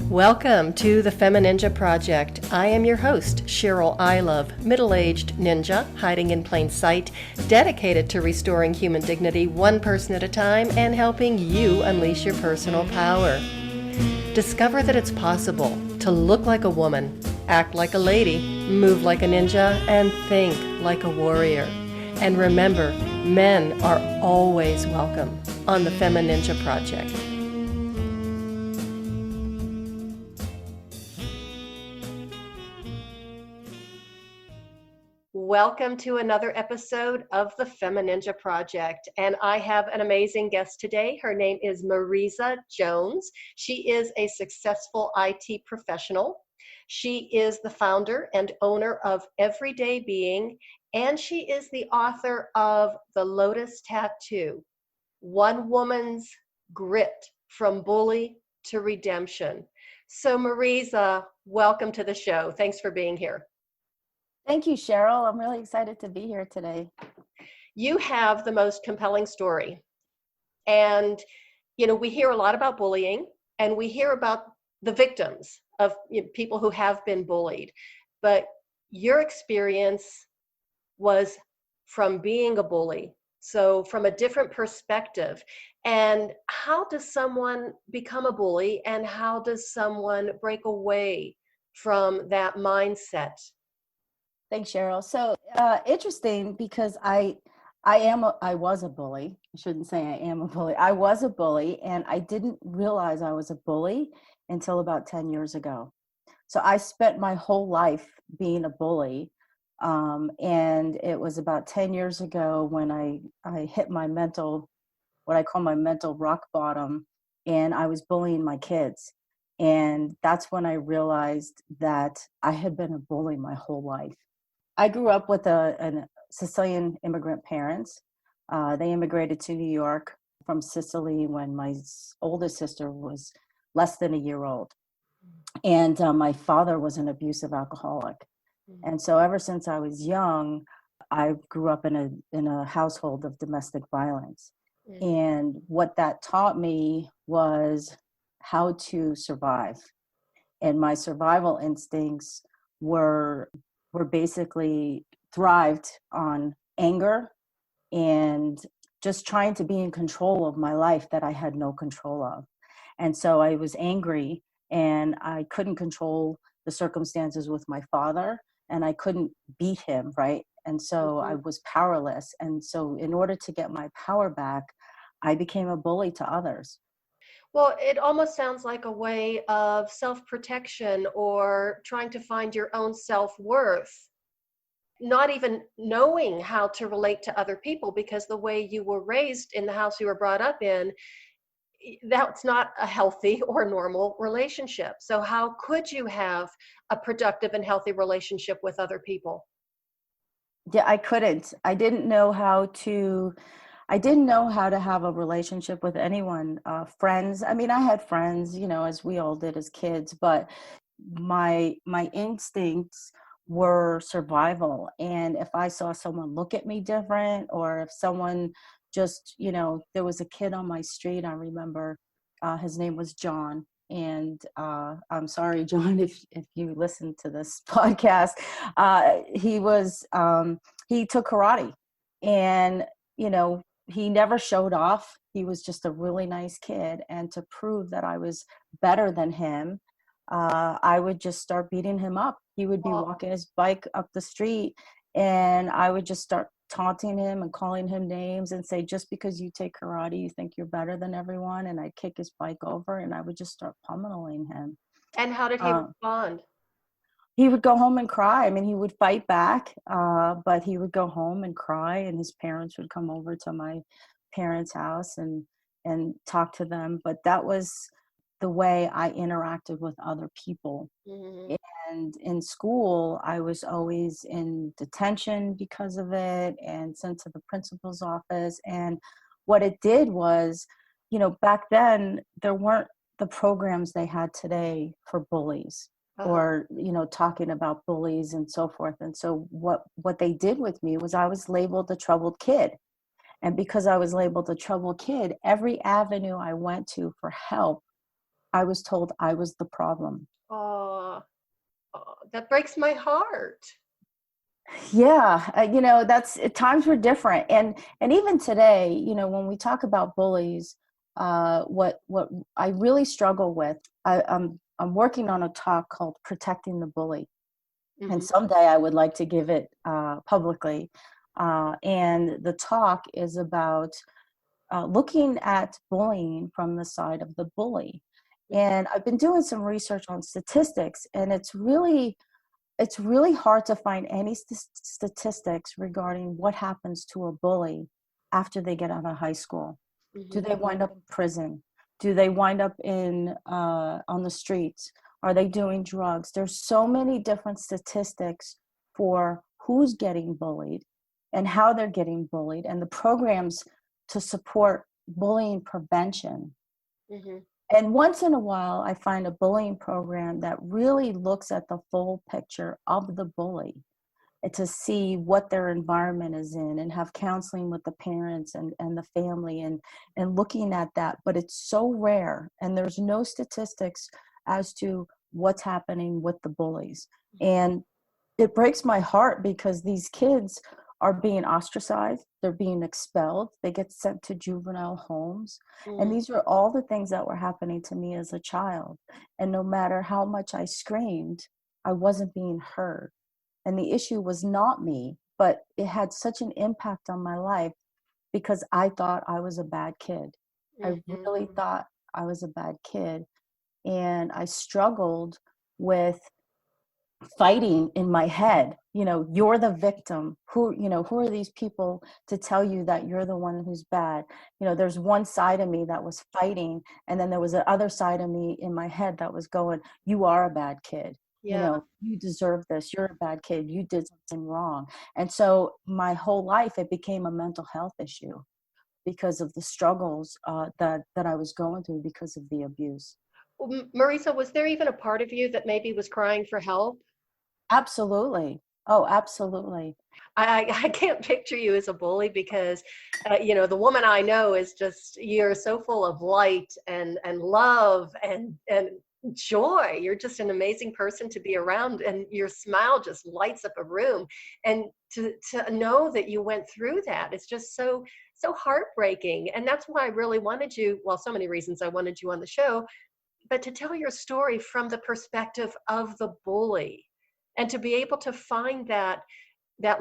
Welcome to the FemiNinja Project. I am your host, Cheryl Ilove, middle-aged ninja hiding in plain sight, dedicated to restoring human dignity one person at a time and helping you unleash your personal power. Discover that it's possible to look like a woman, act like a lady, move like a ninja, and think like a warrior. And remember, men are always welcome on the FemiNinja Project. Welcome to another episode of the FemiNinja Project, and I have an amazing guest today. Her name is Marisa Jones. She is a successful IT professional. She is the founder and owner of Everyday Being, and she is the author of The Lotus Tattoo, One Woman's Grit from Bully to Redemption. So Marisa, welcome to the show. Thanks for being here. Thank you, Cheryl. I'm really excited to be here today. You have the most compelling story. And, you know, we hear a lot about bullying and we hear about the victims of people who have been bullied. But your experience was from being a bully. So from a different perspective. And how does someone become a bully and how does someone break away from that mindset? Thanks, Cheryl. So interesting because I was a bully. I shouldn't say I am a bully. I was a bully, and I didn't realize I was a bully until about 10 years ago. So I spent my whole life being a bully, and it was about 10 years ago when I hit my what I call my mental rock bottom, and I was bullying my kids. And that's when I realized that I had been a bully my whole life. I grew up with a Sicilian immigrant parents. They immigrated to New York from Sicily when my oldest sister was less than a year old. And my father was an abusive alcoholic. And so ever since I was young, I grew up in a household of domestic violence. And what that taught me was how to survive. And my survival instincts were basically thrived on anger and just trying to be in control of my life that I had no control of. And so I was angry and I couldn't control the circumstances with my father and I couldn't beat him, right? And so I was powerless. And so in order to get my power back, I became a bully to others. Well, it almost sounds like a way of self-protection or trying to find your own self-worth, not even knowing how to relate to other people because the way you were raised in the house you were brought up in, that's not a healthy or normal relationship. So how could you have a productive and healthy relationship with other people? Yeah, I couldn't. I didn't know how to have a relationship with anyone. Friends, I mean, I had friends, as we all did as kids, but my instincts were survival. And if I saw someone look at me different, or if someone just, there was a kid on my street, I remember his name was John. And I'm sorry, John, if you listen to this podcast, he took karate. And, he never showed off. He was just a really nice kid. And to prove that I was better than him, I would just start beating him up. He would be walking his bike up the street and I would just start taunting him and calling him names and say, just because you take karate, you think you're better than everyone. And I'd kick his bike over and I would just start pummeling him. And how did he respond? He would go home and cry. I mean, he would fight back, but he would go home and cry, and his parents would come over to my parents' house and talk to them. But that was the way I interacted with other people. Mm-hmm. And in school, I was always in detention because of it and sent to the principal's office. And what it did was, back then, there weren't the programs they had today for bullies. Or, talking about bullies and so forth. And so what they did with me was I was labeled a troubled kid. And because I was labeled a troubled kid, every avenue I went to for help, I was told I was the problem. Oh, that breaks my heart. Yeah, that's times were different, and even today, when we talk about bullies, what I really struggle with, I'm working on a talk called "Protecting the Bully," and Hmm. someday I would like to give it publicly. And the talk is about looking at bullying from the side of the bully. And I've been doing some research on statistics, and it's really hard to find any statistics regarding what happens to a bully after they get out of high school. Do Hmm. they wind up in prison? Do they wind up in on the streets? Are they doing drugs? There's so many different statistics for who's getting bullied and how they're getting bullied, and the programs to support bullying prevention. Hmm. And once in a while, I find a bullying program that really looks at the full picture of the bully and to see what their environment is in and have counseling with the parents and the family and looking at that. But it's so rare, and there's no statistics as to what's happening with the bullies. And it breaks my heart because these kids are being ostracized, they're being expelled, they get sent to juvenile homes. And Hmm. these are all the things that were happening to me as a child. And no matter how much I screamed, I wasn't being heard. And the issue was not me, but it had such an impact on my life because I thought I was a bad kid. I Hmm. really thought I was a bad kid. And I struggled with fighting in my head. You're the victim. Who are these people to tell you that you're the one who's bad? There's one side of me that was fighting, and then there was the other side of me in my head that was going, you are a bad kid. Yeah. You deserve this. You're a bad kid. You did something wrong. And so my whole life, it became a mental health issue because of the struggles that I was going through because of the abuse. Well, Marisa, was there even a part of you that maybe was crying for help? Absolutely. Oh, absolutely. I can't picture you as a bully because, the woman I know is just, you're so full of light and love and joy. You're just an amazing person to be around, and your smile just lights up a room. And to know that you went through that, it's just so heartbreaking. And that's why I really wanted you. Well, so many reasons I wanted you on the show, but to tell your story from the perspective of the bully, and to be able to find that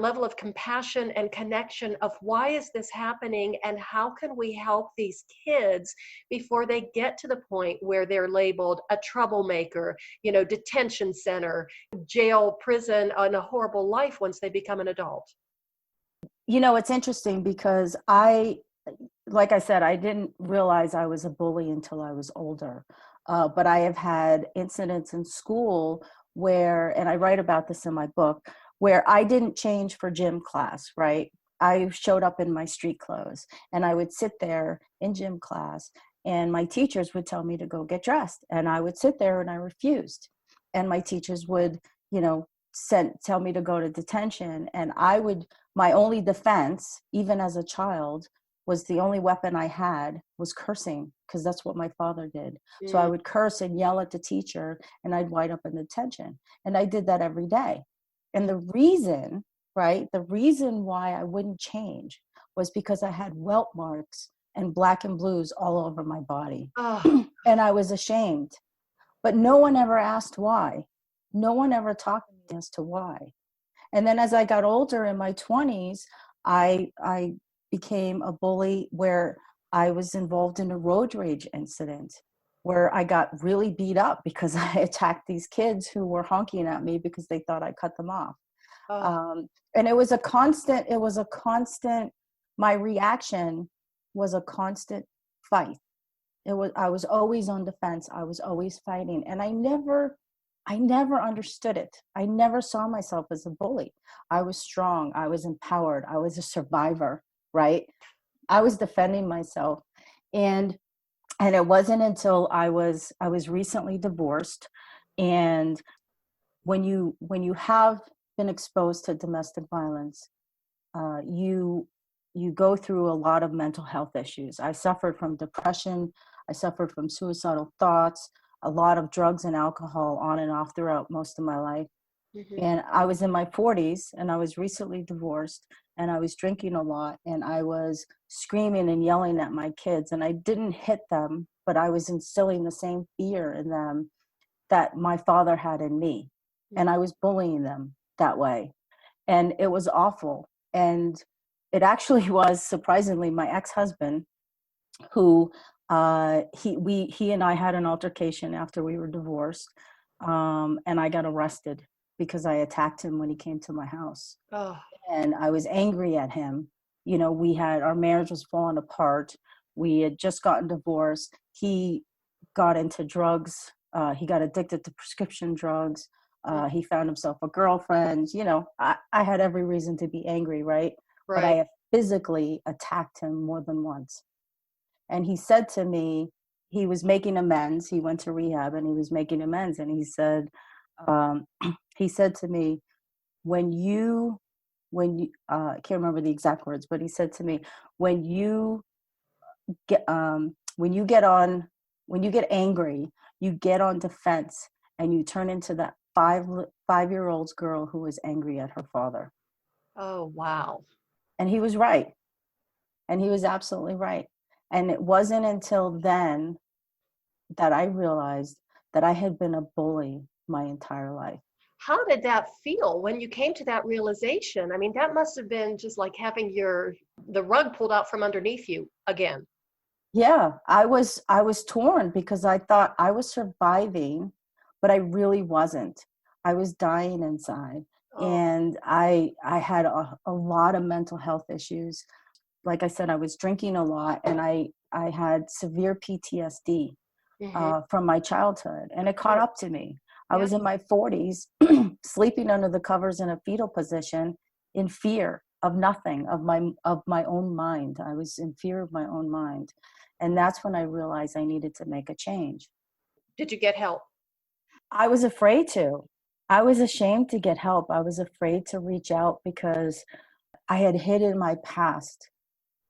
level of compassion and connection of why is this happening and how can we help these kids before they get to the point where they're labeled a troublemaker, detention center, jail, prison, and a horrible life once they become an adult. It's interesting because like I said, I didn't realize I was a bully until I was older. But I have had incidents in school where, and I write about this in my book, where I didn't change for gym class, right? I showed up in my street clothes and I would sit there in gym class, and my teachers would tell me to go get dressed. And I would sit there and I refused. And my teachers would, tell me to go to detention. And my only defense, even as a child, was the only weapon I had was cursing, because that's what my father did. So I Mm. would curse and yell at the teacher, and I'd wind up in detention. And I did that every day. And the reason, right, the reason why I wouldn't change was because I had welt marks and black and blues all over my body. Oh. And I was ashamed. But no one ever asked why. No one ever talked to me as to why. And then as I got older in my 20s, I became a bully where I was involved in a road rage incident where I got really beat up because I attacked these kids who were honking at me because they thought I cut them off. Oh. And it was a constant, my reaction was a constant fight. I was always on defense. I was always fighting. And I never understood it. I never saw myself as a bully. I was strong. I was empowered. I was a survivor, right? I was defending myself. And it wasn't until I was recently divorced. And when you have been exposed to domestic violence, you go through a lot of mental health issues. I suffered from depression. I suffered from suicidal thoughts. a lot of drugs and alcohol on and off throughout most of my life. Mm-hmm. And I was in my 40s and I was recently divorced and I was drinking a lot and I was screaming and yelling at my kids, and I didn't hit them, but I was instilling the same fear in them that my father had in me. And I was bullying them that way. And it was awful. And it actually was, surprisingly, my ex-husband who he and I had an altercation after we were divorced, and I got arrested because I attacked him when he came to my house. Oh, And I was angry at him. You know, our marriage was falling apart. We had just gotten divorced. He got into drugs. He got addicted to prescription drugs. He found himself a girlfriend. You know, I had every reason to be angry, right? But I right. have physically attacked him more than once. And he said to me, he was making amends. He went to rehab and he was making amends. And um, he said to me, I can't remember the exact words, but he said to me, when you get, when you get on, when you get angry, you get on defense and you turn into that 5-year-old girl who was angry at her father. Oh, wow. And he was right. And he was absolutely right. And it wasn't until then that I realized that I had been a bully my entire life. How did that feel when you came to that realization? I mean, that must have been just like having the rug pulled out from underneath you again. Yeah, I was torn because I thought I was surviving, but I really wasn't. I was dying inside. Oh, And I had a lot of mental health issues. Like I said, I was drinking a lot and I had severe PTSD mm-hmm. from my childhood, and it caught Sure. up to me. I Yeah. was in my 40s, sleeping under the covers in a fetal position, in fear of nothing, of my own mind. I was in fear of my own mind, and that's when I realized I needed to make a change. Did you get help? I was afraid to. I was ashamed to get help. I was afraid to reach out because I had hidden my past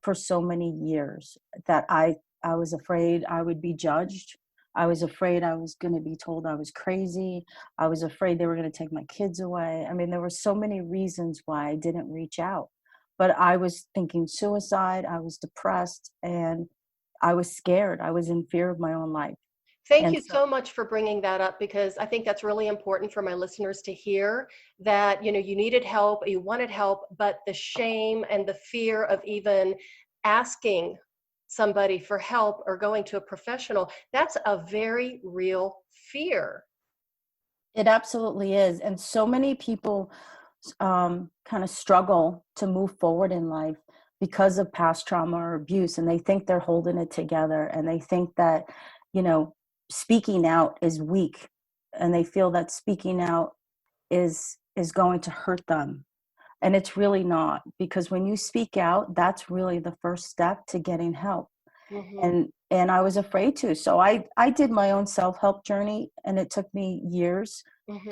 for so many years that I was afraid I would be judged. I was afraid I was going to be told I was crazy. I was afraid they were going to take my kids away. I mean, there were so many reasons why I didn't reach out. But I was thinking suicide, I was depressed, and I was scared. I was in fear of my own life. Thank And you so so much for bringing that up, because I think that's really important for my listeners to hear, that you needed help, you wanted help, but the shame and the fear of even asking somebody for help or going to a professional, that's a very real fear. it absolutely is. And so many people kind of struggle to move forward in life because of past trauma or abuse, and they think they're holding it together, and they think that, you know, speaking out is weak, and they feel that speaking out is going to hurt them. And it's really not, because when you speak out, that's really the first step to getting help. Hmm. And I was afraid to. So I did my own self-help journey, and it took me years Hmm.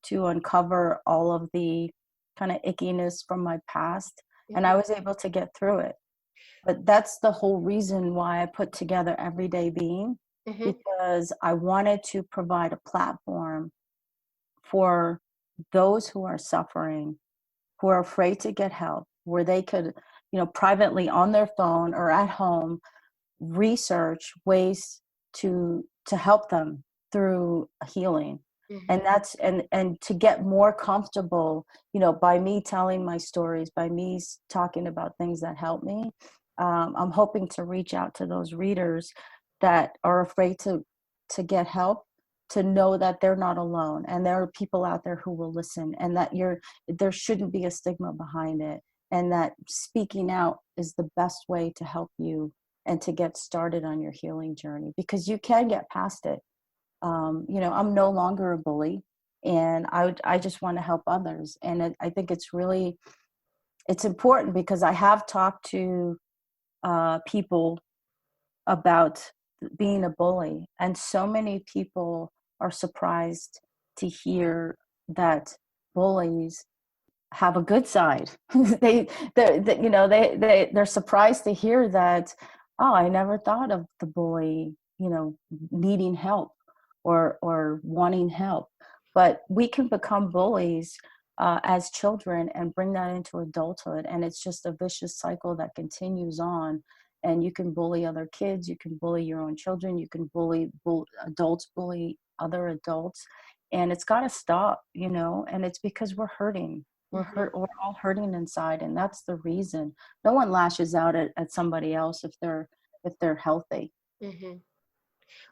to uncover all of the kind of ickiness from my past, and I Hmm. was able to get through it. But that's the whole reason why I put together Everyday Being, Hmm. because I wanted to provide a platform for those who are suffering, who are afraid to get help, where they could, privately on their phone or at home, research ways to help them through healing. And Hmm. and to get more comfortable, by me telling my stories, by me talking about things that help me. I'm hoping to reach out to those readers that are afraid to get help, to know that they're not alone, and there are people out there who will listen, and that there shouldn't be a stigma behind it, and that speaking out is the best way to help you and to get started on your healing journey, because you can get past it. I'm no longer a bully, and I just want to help others. And I think it's important, because I have talked to people about being a bully, and so many people are surprised to hear that bullies have a good side. They're surprised to hear that, oh, I never thought of the bully, needing help, or wanting help. But we can become bullies as children and bring that into adulthood. And it's just a vicious cycle that continues on. And you can bully other kids, you can bully your own children, you can adults bully other adults. And it's got to stop, and it's because we're hurting. We're all hurting inside. And that's the reason. No one lashes out at somebody else if they're healthy. Mm-hmm.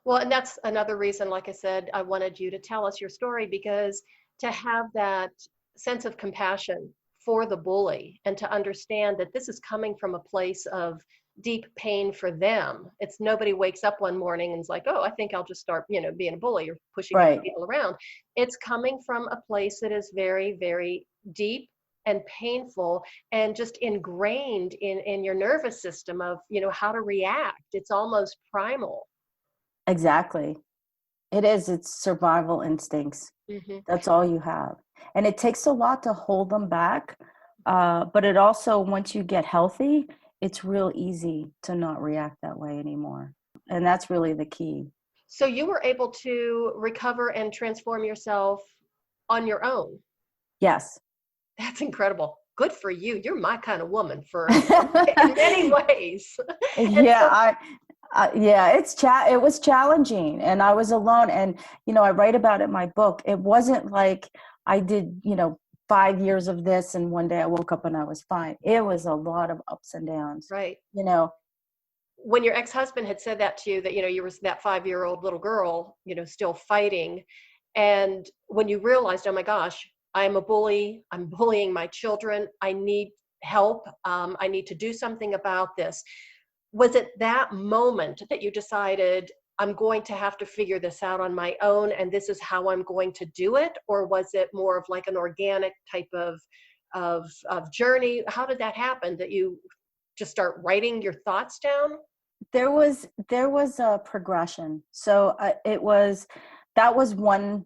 Well, and that's another reason, like I said, I wanted you to tell us your story, because to have that sense of compassion for the bully and to understand that this is coming from a place of deep pain for them. It's nobody wakes up one morning and is like, oh, I think I'll just start, being a bully or pushing Right. people around. It's coming from a place that is very, very deep and painful and just ingrained in your nervous system of, how to react. It's almost primal. Exactly. It's survival instincts. That's all you have. And it takes a lot to hold them back. But it also, once you get healthy, it's real easy to not react that way anymore. And that's really the key. So you were able to recover and transform yourself on your own. Yes. That's incredible. Good for you. You're my kind of woman in many ways. Yeah, it was challenging, and I was alone. And, I write about it in my book. It wasn't like I did, 5 years of this and one day I woke up and I was fine. It was a lot of ups and downs. Right. When your ex-husband had said that to you, that, you were that 5-year-old little girl, still fighting. And when you realized, oh my gosh, I'm a bully, I'm bullying my children, I need help, I need to do something about this. Was it that moment that you decided, I'm going to have to figure this out on my own and this is how I'm going to do it? Or was it more of like an organic type of journey? How did that happen, that you just start writing your thoughts down? There was a progression. So that was one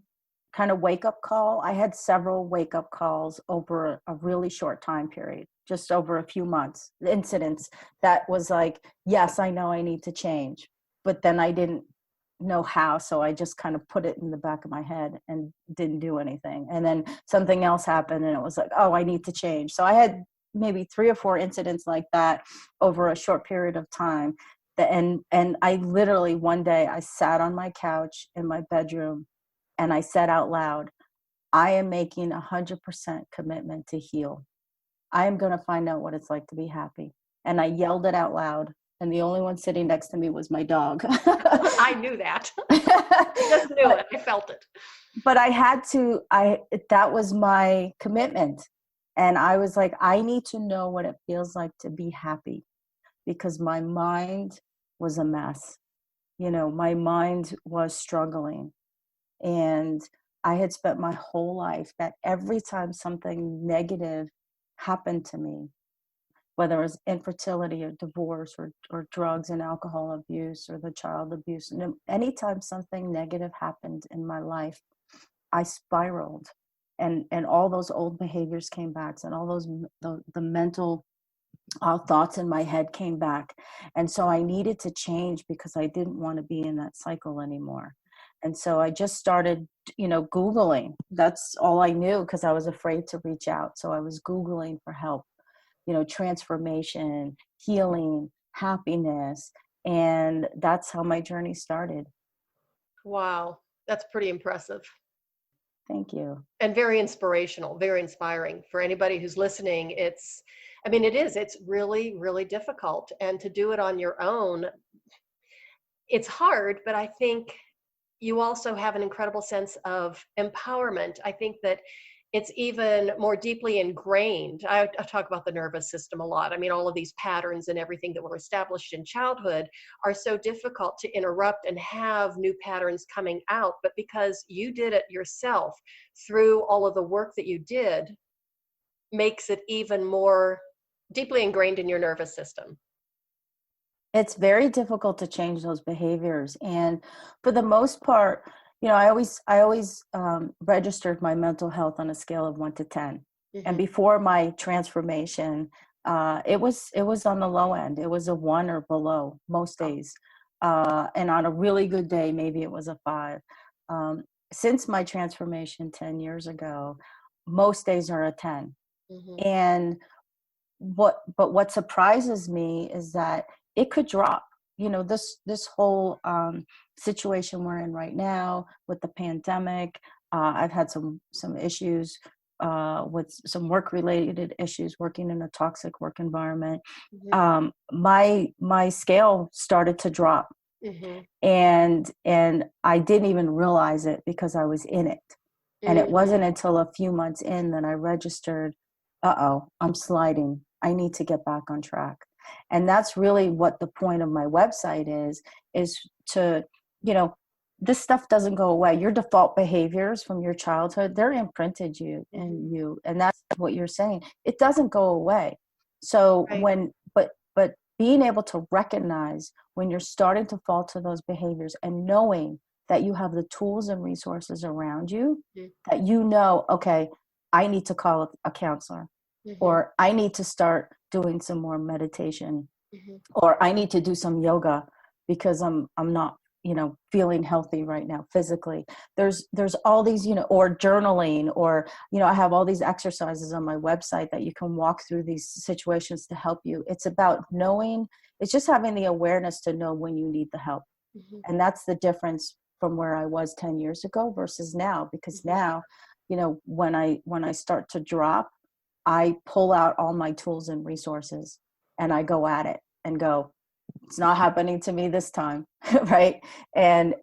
kind of wake up call. I had several wake up calls over a really short time period, just over a few months, incidents that was like, yes, I know I need to change, but then I didn't know how. So I just kind of put it in the back of my head and didn't do anything. And then something else happened and it was like, oh, I need to change. So I had maybe 3 or 4 incidents like that over a short period of time. And I literally, one day I sat on my couch in my bedroom and I said out loud, I am making 100% commitment to heal. I am going to find out what it's like to be happy. And I yelled it out loud. And the only one sitting next to me was my dog. I knew that. I just knew it. I felt it. But that was my commitment. And I was like, I need to know what it feels like to be happy, because my mind was a mess. My mind was struggling. And I had spent my whole life that every time something negative happened to me, whether it was infertility or divorce or drugs and alcohol abuse or the child abuse, and anytime something negative happened in my life, I spiraled, and all those old behaviors came back, and all those the mental thoughts in my head came back. And so I needed to change because I didn't want to be in that cycle anymore. And so I just started, Googling. That's all I knew because I was afraid to reach out. So I was Googling for help, transformation, healing, happiness. And that's how my journey started. Wow. That's pretty impressive. Thank you. And very inspirational, very inspiring for anybody who's listening. It is, it's really, really difficult. And to do it on your own, it's hard, but I think you also have an incredible sense of empowerment. I think that it's even more deeply ingrained. I talk about the nervous system a lot. All of these patterns and everything that were established in childhood are so difficult to interrupt and have new patterns coming out. But because you did it yourself through all of the work that you did, makes it even more deeply ingrained in your nervous system. It's very difficult to change those behaviors. And for the most part, I always registered my mental health on a scale of 1 to 10. Mm-hmm. And before my transformation, it was on the low end. It was a 1 or below most days. And on a really good day, maybe it was a 5. since my transformation 10 years ago, most days are a 10. Mm-hmm. And what surprises me is that it could drop. This whole situation we're in right now with the pandemic. I've had some issues with some work related issues, working in a toxic work environment. Mm-hmm. My scale started to drop, Mm-hmm. and I didn't even realize it because I was in it. And it Mm-hmm. wasn't until a few months in that I registered, uh-oh, I'm sliding. I need to get back on track. And that's really what the point of my website is to, this stuff doesn't go away. Your default behaviors from your childhood, they're imprinted you. And that's what you're saying. It doesn't go away. So Right. but being able to recognize when you're starting to fall to those behaviors and knowing that you have the tools and resources around you, Mm-hmm. that okay, I need to call a counselor, Mm-hmm. or I need to start doing some more meditation, Mm-hmm. or I need to do some yoga because I'm not, feeling healthy right now physically. There's all these, or journaling, or, I have all these exercises on my website that you can walk through these situations to help you. It's about knowing, it's just having the awareness to know when you need the help. Mm-hmm. And that's the difference from where I was 10 years ago versus now, because Mm-hmm. now, when I start to drop, I pull out all my tools and resources and I go at it and go, it's not happening to me this time. Right. And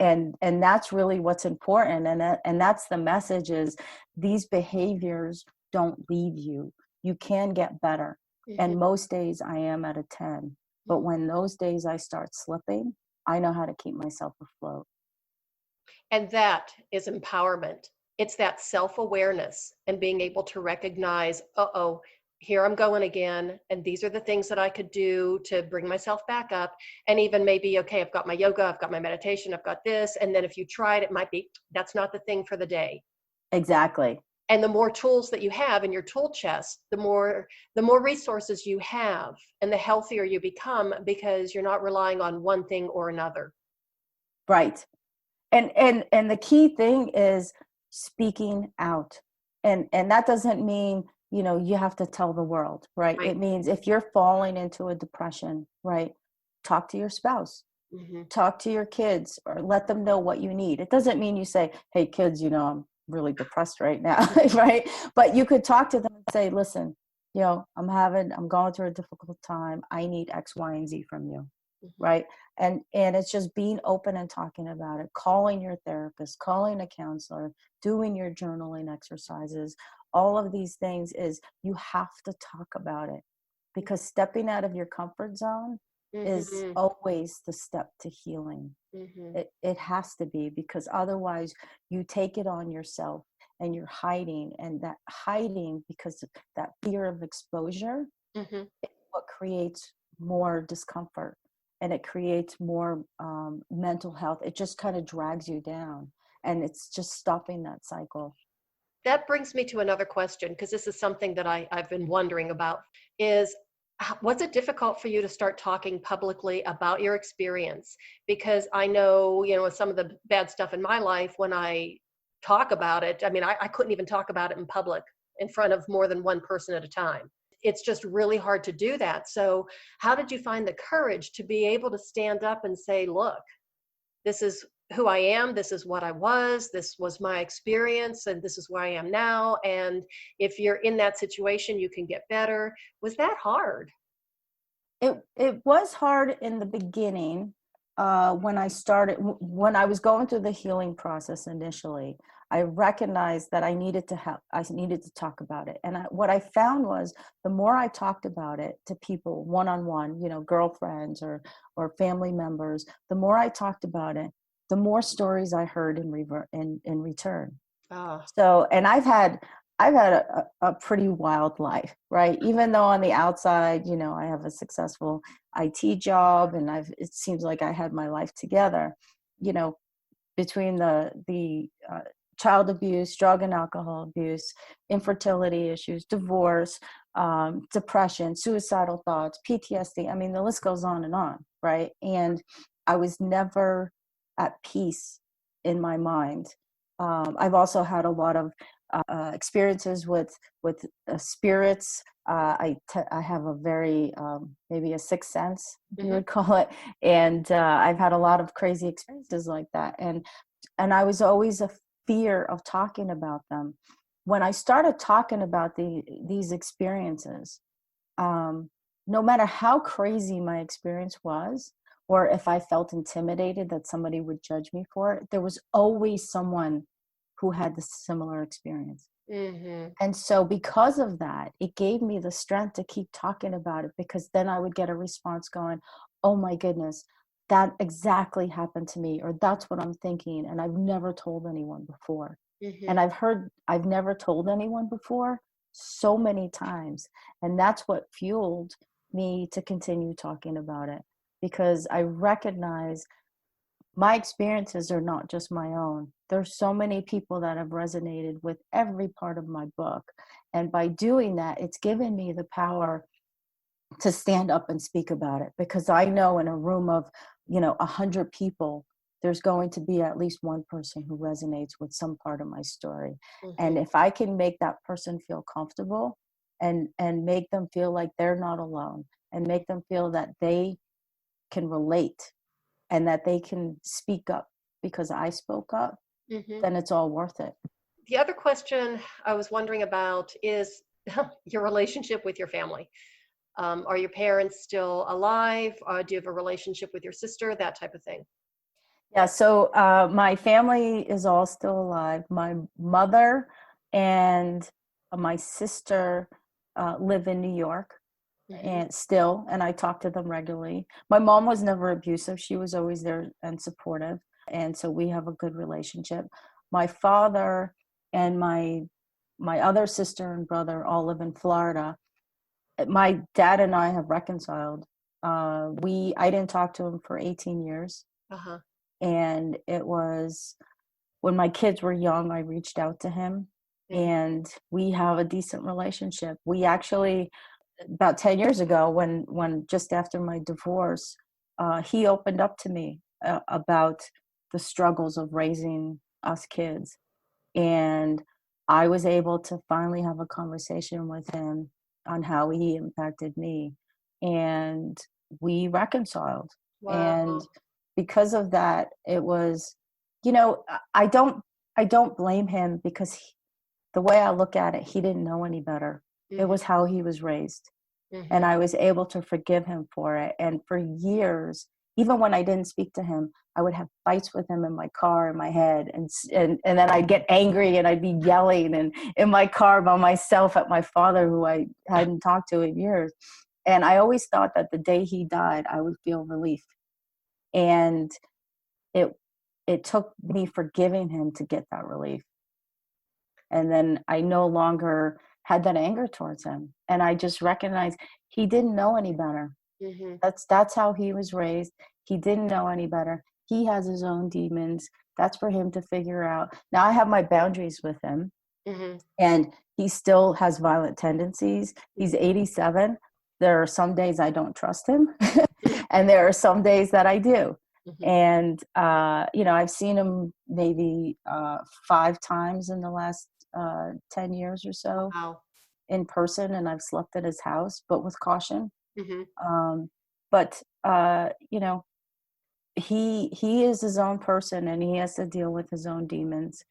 that's really what's important. And that's the message is these behaviors don't leave you. You can get better. Mm-hmm. And most days I am at a 10, but when those days I start slipping, I know how to keep myself afloat. And that is empowerment. It's that self awareness and being able to recognize, oh, here I'm going again. And these are the things that I could do to bring myself back up. And even maybe, okay, I've got my yoga, I've got my meditation, I've got this. And then if you tried, it might be, that's not the thing for the day. Exactly. And the more tools that you have in your tool chest, the more resources you have and the healthier you become because you're not relying on one thing or another. Right. And the key thing is speaking out. And that doesn't mean, you have to tell the world, right? Right. It means if you're falling into a depression, right, talk to your spouse, Mm-hmm. talk to your kids, or let them know what you need. It doesn't mean you say, hey kids, I'm really depressed right now. Right? But you could talk to them and say, listen, I'm going through a difficult time. I need X, Y, and Z from you. Mm-hmm. Right. And it's just being open and talking about it, calling your therapist, calling a counselor, doing your journaling exercises. All of these things is you have to talk about it, because stepping out of your comfort zone is Mm-hmm. always the step to healing. Mm-hmm. It has to be, because otherwise you take it on yourself and you're hiding, and that hiding, because of that fear of exposure, Mm-hmm. is what creates more discomfort, and it creates more mental health. It just kind of drags you down, and it's just stopping that cycle. That brings me to another question, because this is something that I've been wondering about, is was it difficult for you to start talking publicly about your experience? Because I know, with some of the bad stuff in my life, when I talk about it, I mean, I couldn't even talk about it in public in front of more than one person at a time. It's just really hard to do that. So how did you find the courage to be able to stand up and say, look, this is who I am, this is what I was, this was my experience, and this is where I am now. And if you're in that situation, you can get better. Was that hard? It was hard in the beginning, when I was going through the healing process initially. I recognized that I needed to help. I needed to talk about it. And what I found was the more I talked about it to people one-on-one, girlfriends or family members, the more I talked about it, the more stories I heard in return. Ah, So, and I've had a pretty wild life, right? Even though on the outside, I have a successful IT job, and it seems like I had my life together, you know, between the child abuse, drug and alcohol abuse, infertility issues, divorce, depression, suicidal thoughts, PTSD. I mean, the list goes on and on, right? And I was never at peace in my mind. I've also had a lot of experiences with spirits. I have a very maybe a sixth sense, you would call it, and I've had a lot of crazy experiences like that, and I was always a fear of talking about them. When I started talking about these experiences, no matter how crazy my experience was, or if I felt intimidated that somebody would judge me for it, there was always someone who had the similar experience. And so because of that, it gave me the strength to keep talking about it, because then I would get a response going, oh my goodness, that exactly happened to me, or that's what I'm thinking, and I've never told anyone before. And I've never told anyone before so many times. And that's what fueled me to continue talking about it, because I recognize my experiences are not just my own. There's so many people that have resonated with every part of my book. And by doing that, it's given me the power to stand up and speak about it, because I know in a room of, 100 people, there's going to be at least one person who resonates with some part of my story. And if I can make that person feel comfortable and make them feel like they're not alone, and make them feel that they can relate and that they can speak up because I spoke up, then it's all worth it. The other question I was wondering about is your relationship with your family. Are your parents still alive? Do you have a relationship with your sister? That type of thing. Yeah, so my family is all still alive. My mother and my sister live in New York, and I talk to them regularly. My mom was never abusive. She was always there and supportive. And so we have a good relationship. My father and my other sister and brother all live in Florida. My dad and I have reconciled. I didn't talk to him for 18 years. And it was when my kids were young, I reached out to him, and we have a decent relationship. We actually, about 10 years ago, when just after my divorce, he opened up to me about the struggles of raising us kids. And I was able to finally have a conversation with him on how he impacted me. And we reconciled. Wow. And because of that, it was, I don't blame him, because the way I look at it, he didn't know any better. It was how he was raised. And I was able to forgive him for it. And for years, even when I didn't speak to him, I would have fights with him in my car, in my head. And then I'd get angry and I'd be yelling and in my car by myself at my father, who I hadn't talked to in years. And I always thought that the day he died, I would feel relief. And it took me forgiving him to get that relief. And then I no longer had that anger towards him. And I just recognized he didn't know any better. That's how he was raised. He didn't know any better. He has his own demons. That's for him to figure out. Now I have my boundaries with him, and he still has violent tendencies. He's 87. There are some days I don't trust him, and there are some days that I do. And I've seen him maybe 5 times in the last 10 years or so. Wow. In person, and I've slept at his house, but with caution. But he is his own person, and he has to deal with his own demons,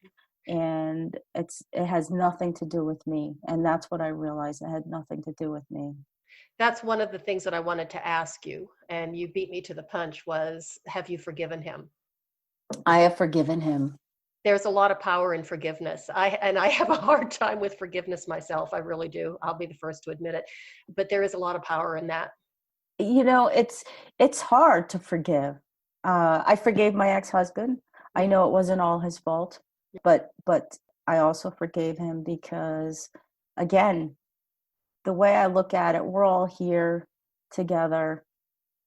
and it has nothing to do with me. And that's what I realized. It had nothing to do with me. That's one of the things that I wanted to ask you, and you beat me to the punch, was, have you forgiven him? I have forgiven him. There's a lot of power in forgiveness. I have a hard time with forgiveness myself. I really do. I'll be the first to admit it. But there is a lot of power in that. It's hard to forgive. I forgave my ex-husband. I know it wasn't all his fault, but I also forgave him because, again, the way I look at it, we're all here together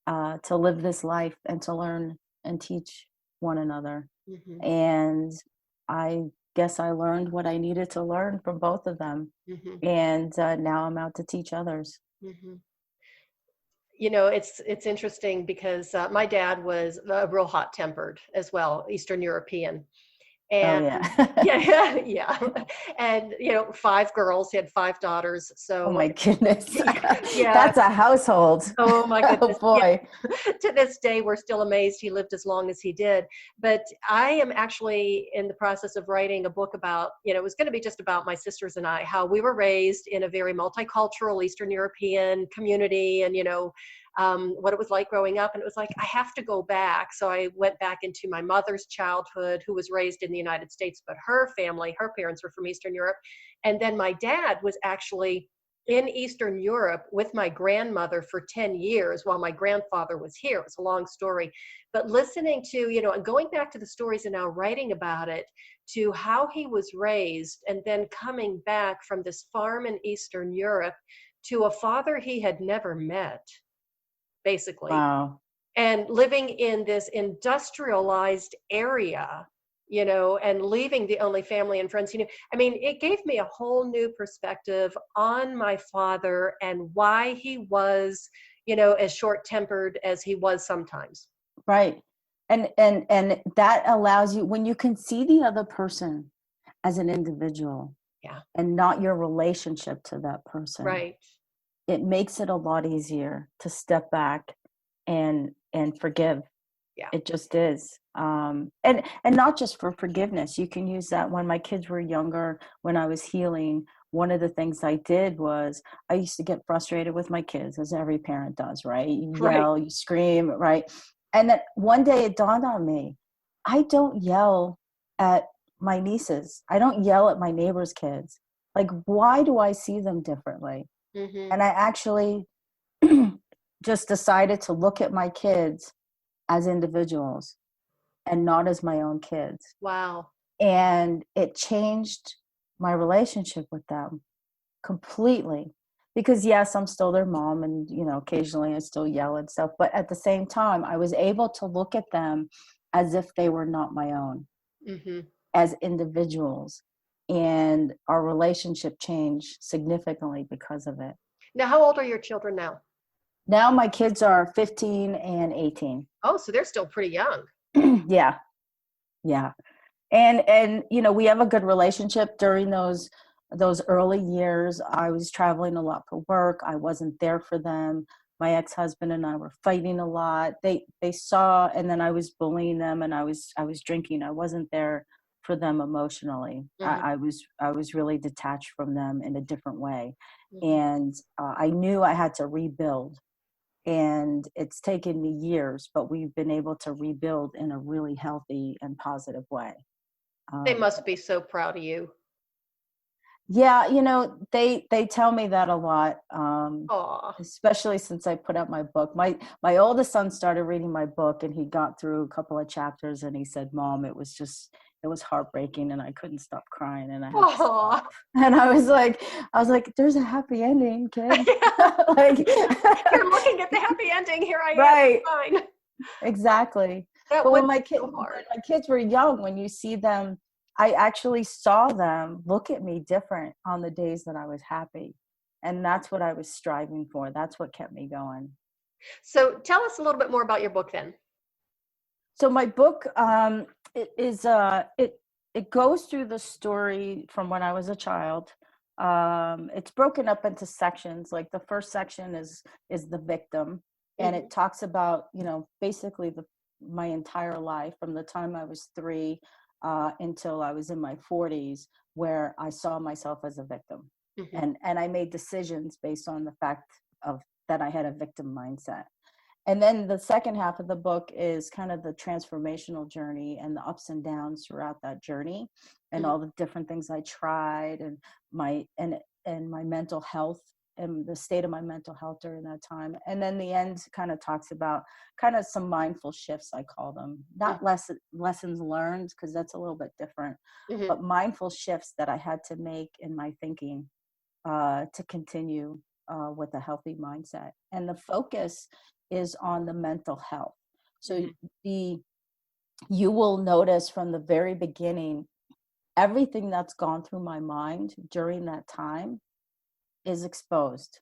to live this life and to learn and teach one another. And I guess I learned what I needed to learn from both of them. And now I'm out to teach others. it's interesting because my dad was real hot tempered as well, Eastern European. Oh, And yeah. yeah, yeah. And, 5 girls, he had 5 daughters. Oh, So my goodness. yeah. That's a household. Oh my Oh, goodness. Yeah. boy. To this day, we're still amazed he lived as long as he did. But I am actually in the process of writing a book about, it was going to be just about my sisters and I, how we were raised in a very multicultural Eastern European community, and, what it was like growing up. And it was like, I have to go back. So I went back into my mother's childhood, who was raised in the United States, but her family, her parents were from Eastern Europe. And then my dad was actually in Eastern Europe with my grandmother for 10 years while my grandfather was here. It was a long story. But listening to, and going back to the stories and now writing about it, to how he was raised, and then coming back from this farm in Eastern Europe to a father he had never met, basically, Wow. and living in this industrialized area, and leaving the only family and friends. I mean, it gave me a whole new perspective on my father and why he was, as short-tempered as he was sometimes. Right. And that allows you, when you can see the other person as an individual Yeah. and not your relationship to that person, Right. it makes it a lot easier to step back and forgive. Yeah. It just is. And not just for forgiveness. You can use that when my kids were younger, when I was healing. One of the things I did was I used to get frustrated with my kids, as every parent does, right? You Right. yell, you scream, right? And then one day it dawned on me, I don't yell at my nieces. I don't yell at my neighbors' kids. Like, why do I see them differently? Mm-hmm. And I actually just decided to look at my kids as individuals and not as my own kids. Wow. And it changed my relationship with them completely. Because yes, I'm still their mom, and occasionally I still yell and stuff, but at the same time I was able to look at them as if they were not my own, Mm-hmm. as individuals. And our relationship changed significantly because of it. Now, how old are your children now? Now my kids are 15 and 18. Oh, so they're still pretty young. Yeah. Yeah. And we have a good relationship. During those early years, I was traveling a lot for work. I wasn't there for them. My ex-husband and I were fighting a lot. They saw, and then I was bullying them, and I was drinking. I wasn't there for them emotionally. Mm-hmm. I was really detached from them in a different way. Mm-hmm. And I knew I had to rebuild. And it's taken me years, but we've been able to rebuild in a really healthy and positive way. They Um, must be so proud of you. yeah, they tell me that a lot, Aw. especially since I put out my book. My oldest son started reading my book, and he got through a couple of chapters, and he said, "Mom, it was heartbreaking, and I couldn't stop crying, and I had to Aw. stop." And I was like, "There's a happy ending, kid." Like, You're looking at the happy ending. Here I am. right. Fine. Exactly. That But would when be so hard. my kids were young, when you see them, I actually saw them look at me different on the days that I was happy. And that's what I was striving for. That's what kept me going. So tell us a little bit more about your book then. So my book, it goes through the story from when I was a child. It's broken up into sections. Like the first section is the victim, and Mm-hmm. it talks about basically my entire life from the time I was 3 until I was in my 40s, where I saw myself as a victim, Mm-hmm. and I made decisions based on the fact of that I had a victim mindset. And then the second half of the book is kind of the transformational journey and the ups and downs throughout that journey, and Mm-hmm. all the different things I tried, and my mental health, and the state of my mental health during that time. And then the end kind of talks about kind of some mindful shifts, I call them, not lessons learned, because that's a little bit different, Mm-hmm. but mindful shifts that I had to make in my thinking to continue with a healthy mindset. And the focus is on the mental health. So Mm-hmm. the you will notice from the very beginning, everything that's gone through my mind during that time is exposed.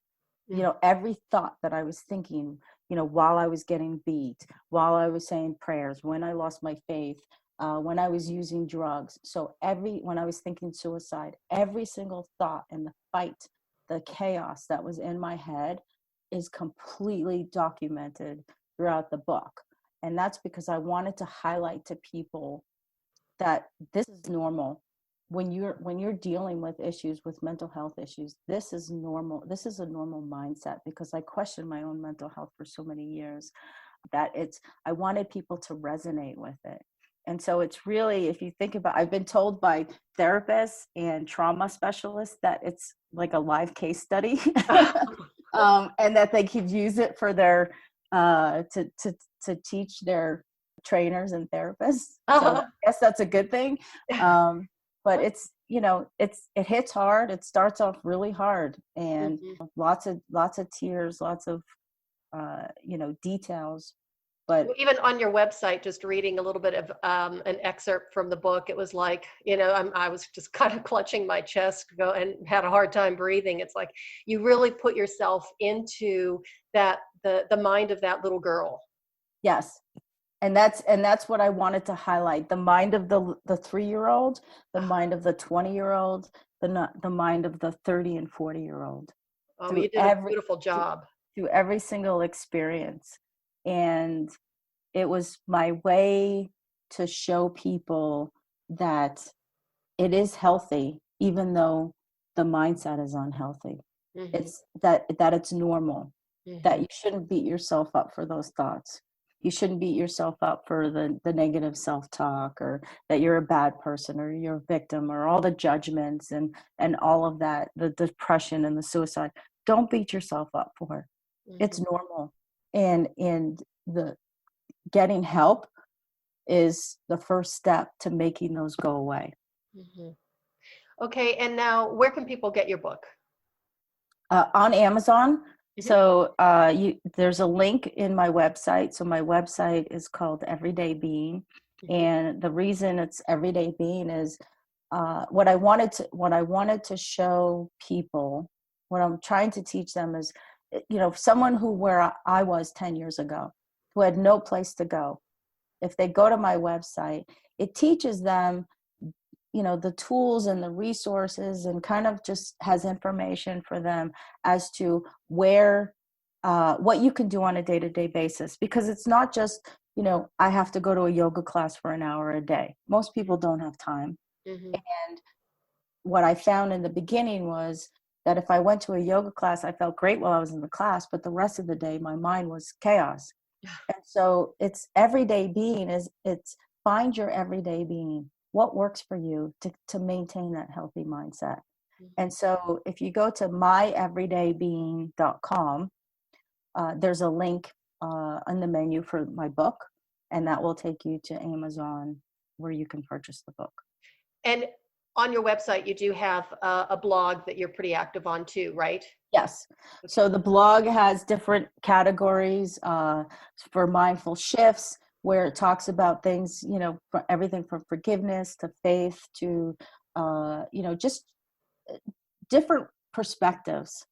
Every thought that I was thinking, while I was getting beat, while I was saying prayers, when I lost my faith, when I was using drugs. So when I was thinking suicide, every single thought and the fight, the chaos that was in my head is completely documented throughout the book. And that's because I wanted to highlight to people that this is normal. When you're dealing with issues, with mental health issues, this is normal. This is a normal mindset, because I questioned my own mental health for so many years that I wanted people to resonate with it. And so it's really, if you think about, I've been told by therapists and trauma specialists that it's like a live case study, and that they could use it for their to teach their trainers and therapists. So I guess that's a good thing. But it hits hard. It starts off really hard, and lots of tears, lots of details. But even on your website, just reading a little bit of an excerpt from the book, it was like, I was just kind of clutching my chest and had a hard time breathing. It's like you really put yourself into the mind of that little girl. Yes. And that's what I wanted to highlight: the mind of the 3-year-old, the mind of the 20-year-old, the mind of the 30 and 40-year-old. Oh, you did a beautiful job. Through every single experience. And it was my way to show people that it is healthy, even though the mindset is unhealthy. It's that it's normal, that you shouldn't beat yourself up for those thoughts. You shouldn't beat yourself up for the negative self-talk, or that you're a bad person, or you're a victim, or all the judgments and all of that, the depression and the suicide. Don't beat yourself up for it. It's normal. And the getting help is the first step to making those go away. Okay, and now where can people get your book? On Amazon. So there's a link in my website. So my website is called Everyday Being, and the reason it's Everyday Being is what I wanted to show people, what I'm trying to teach them is, someone where I was 10 years ago, who had no place to go. If they go to my website, it teaches them, the tools and the resources, and kind of just has information for them as to where, what you can do on a day-to-day basis. Because it's not just, I have to go to a yoga class for an hour a day. Most people don't have time. And what I found in the beginning was that if I went to a yoga class, I felt great while I was in the class, but the rest of the day, my mind was chaos. And so it's everyday being it's find your everyday being. What works for you to maintain that healthy mindset? And so if you go to myeverydaybeing.com, there's a link on the menu for my book, and that will take you to Amazon, where you can purchase the book. And on your website, you do have a blog that you're pretty active on too, right? Yes. So the blog has different categories for mindful shifts, where it talks about things, everything from forgiveness to faith to, just different perspectives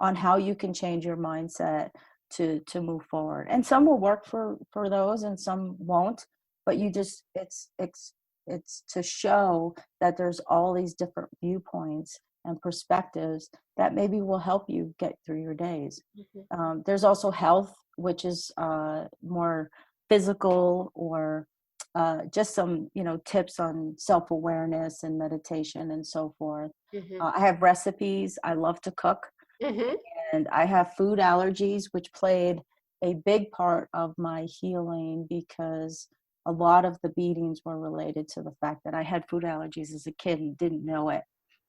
on how you can change your mindset to move forward. And some will work for those, and some won't. But it's to show that there's all these different viewpoints and perspectives that maybe will help you get through your days. There's also health, which is more physical, or just some tips on self-awareness and meditation and so forth. I have recipes. I love to cook. And I have food allergies, which played a big part of my healing, because a lot of the beatings were related to the fact that I had food allergies as a kid and didn't know it,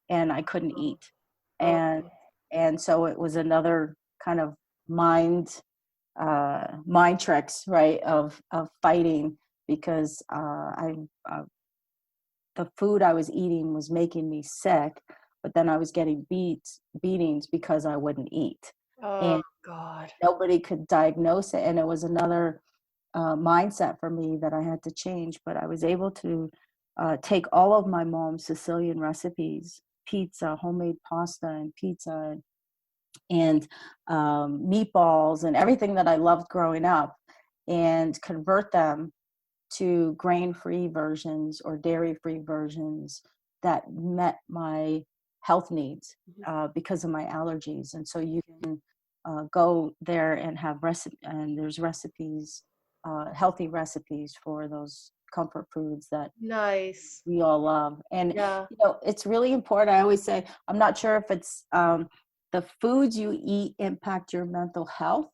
and I couldn't eat. And so it was another kind of mind tricks, right, of fighting, because the food I was eating was making me sick, but then I was getting beatings because I wouldn't eat. And God. Nobody could diagnose it. And it was another mindset for me that I had to change. But I was able to take all of my mom's Sicilian recipes, pizza, homemade pasta and pizza, and meatballs and everything that I loved growing up, and convert them to grain-free versions or dairy-free versions that met my health needs because of my allergies. And so you can go there and have there's recipes, healthy recipes for those comfort foods that Nice. we all love. And Yeah. it's really important. I always say, I'm not sure if it's the foods you eat impact your mental health,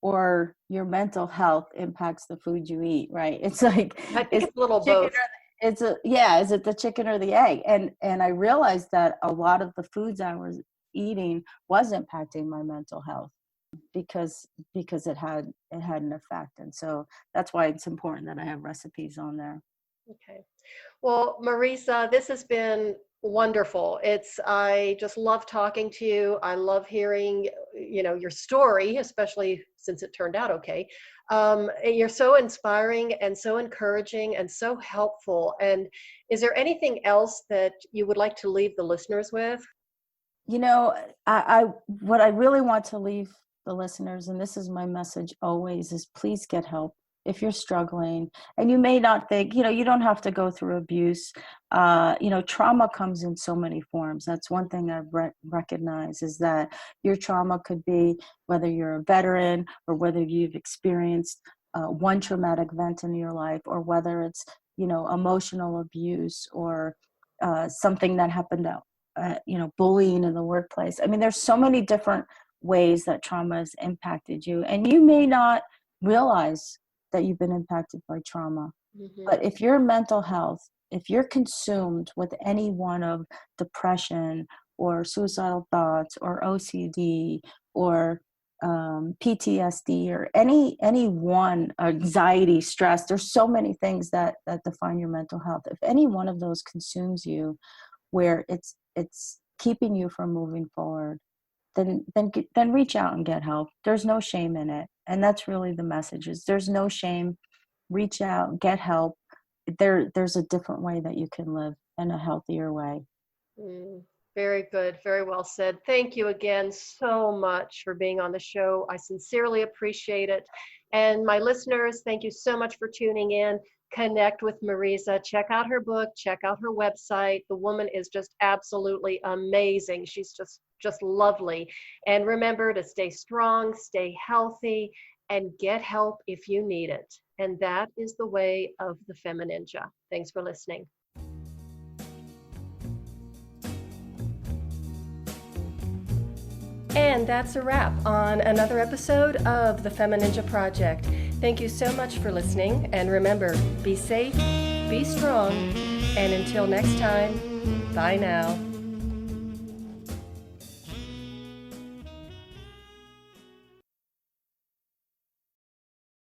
or your mental health impacts the food you eat, right? It's like, I think it's a little chicken both. is it the chicken or the egg? And I realized that a lot of the foods I was eating was impacting my mental health because it had an effect. And so that's why it's important that I have recipes on there. Okay. Well, Marisa, this has been wonderful. I just love talking to you. I love hearing, your story, especially since it turned out okay. And you're so inspiring and so encouraging and so helpful. And is there anything else that you would like to leave the listeners with? I what I really want to leave the listeners, and this is my message always, is please get help if you're struggling. And you may not think, you don't have to go through abuse. Trauma comes in so many forms. That's one thing I've recognized, is that your trauma could be whether you're a veteran or whether you've experienced one traumatic event in your life, or whether it's, emotional abuse, or something that happened out, bullying in the workplace. I mean, there's so many different ways that trauma has impacted you, and you may not realize that you've been impacted by trauma. Mm-hmm. But if your mental health, if you're consumed with any one of depression or suicidal thoughts or OCD or PTSD or any one, anxiety, stress, there's so many things that define your mental health. If any one of those consumes you, where it's keeping you from moving forward, then reach out and get help. There's no shame in it. And that's really the message, is there's no shame. Reach out, get help. There's a different way that you can live, in a healthier way. Very good. Very well said. Thank you again so much for being on the show. I sincerely appreciate it. And my listeners, thank you so much for tuning in. Connect with Marisa. Check out her book. Check out her website. The woman is just absolutely amazing. She's just lovely. And remember to stay strong, stay healthy, and get help if you need it. And that is the way of the FemiNinja. Thanks for listening. And that's a wrap on another episode of the FemiNinja Project. Thank you so much for listening. And remember, be safe, be strong, and until next time, bye now.